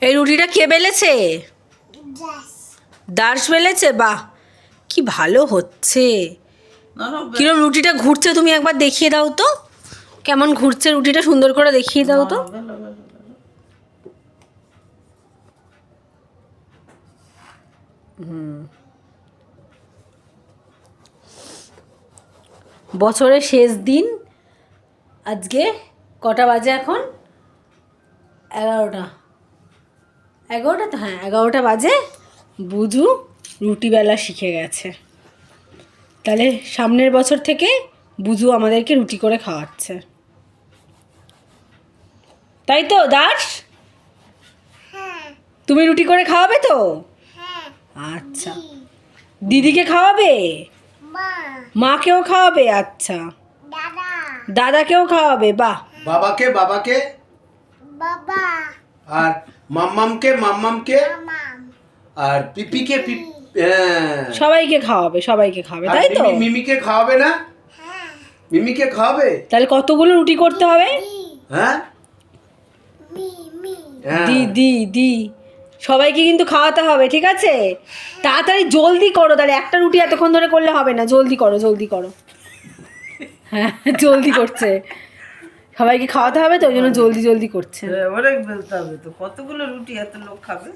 এই রুটিটা কে বেলেছে? দাস বেলেছে? বাহ, কি ভালো হচ্ছে। কিরম রুটিটা ঘুরছে তুমি একবার দেখিয়ে দাও তো, কেমন ঘুরছে রুটিটা, সুন্দর করে দেখিয়ে দাও তো। বছরের শেষ দিন আজকে। কটা বাজে এখন? 11টা। 11টা তো, হ্যাঁ 11টা বাজে। বুঝু রুটি বেলা শিখে গেছে। তাহলে সামনের বছর থেকে বুঝু আমাদেরকে রুটি করে খাওয়াচ্ছে, তাই তো দাস? তুমি রুটি করে খাওয়াবে তো? আচ্ছা, দিদিকে খাওয়াবে? মাকেও খাওয়াবে? আচ্ছা, দাদাকেও খাওয়াবে? বাহ। বাবাকে বাবাকে বাবা আর মাম্মামকে আর পিপিকে সবাইকে খাওয়াবে, সবাইকে খাওয়াবে, তাই তো? মিমিকে খাওয়াবে না? মিমিকে খাওয়াবে? তাহলে কতগুলো রুটি করতে হবে? হ্যাঁ, দি সবাইকে কিন্তু খাওয়াতে হবে, ঠিক আছে? তাড়াতাড়ি জলদি করো, তাহলে একটা রুটি এতক্ষণ ধরে করলে হবে না। জলদি করো, জলদি করো। হ্যাঁ, জলদি করছে, সবাইকে খাওয়াতে হবে তো, ওই জন্য জলদি জলদি করছে। অনেক বেলতে হবে তো, কতগুলো রুটি এত লোক খাবে?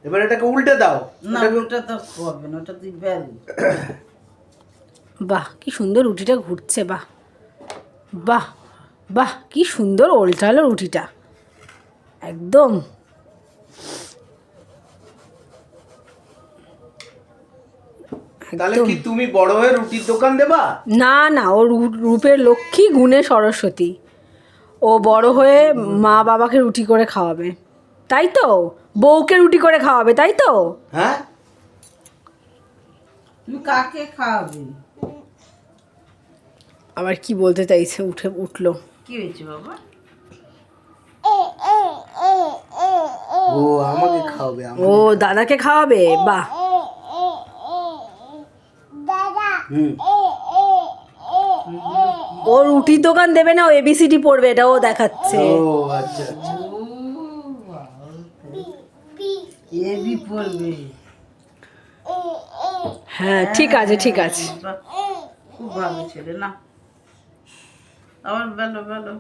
এবার এটাকে উল্টে দাও। না, ওটা তো হবে না, ওটা তুই বেল। বাহ, কি সুন্দর রুটিটা ঘুরছে। বাহ বাহ বাহ, কি সুন্দর ওল্টালো রুটিটা, একদম। তাহলে কি তুমি বড় হয়ে রুটির দোকান দেবা? না না, ও রূপের লক্ষ্মী, গুণে সরস্বতী। ও বড় হয়ে মা বাবাকে রুটি করে খাওয়াবে, তাই তো? বউকে রুটি করে খাওয়াবে, তাই তো? হ্যাঁ, তুমি কাকে খাওয়াবে? আবার কি বলতে চাইছে? উঠলো। কি হয়েছে বাবা? ও আমাকে খাওয়াবে? ও দাদাকে খাওয়াবে? বাহ। ও রুটির দোকান দেবে না, ও এবিসিডি পড়বে, এটা ও দেখাচ্ছে। ও আচ্ছা আচ্ছা। এবি পড়বে? হ্যাঁ, ঠিক আছে, ঠিক আছে। খুব ভালো ছেলে না। আবার বেলো বেলো।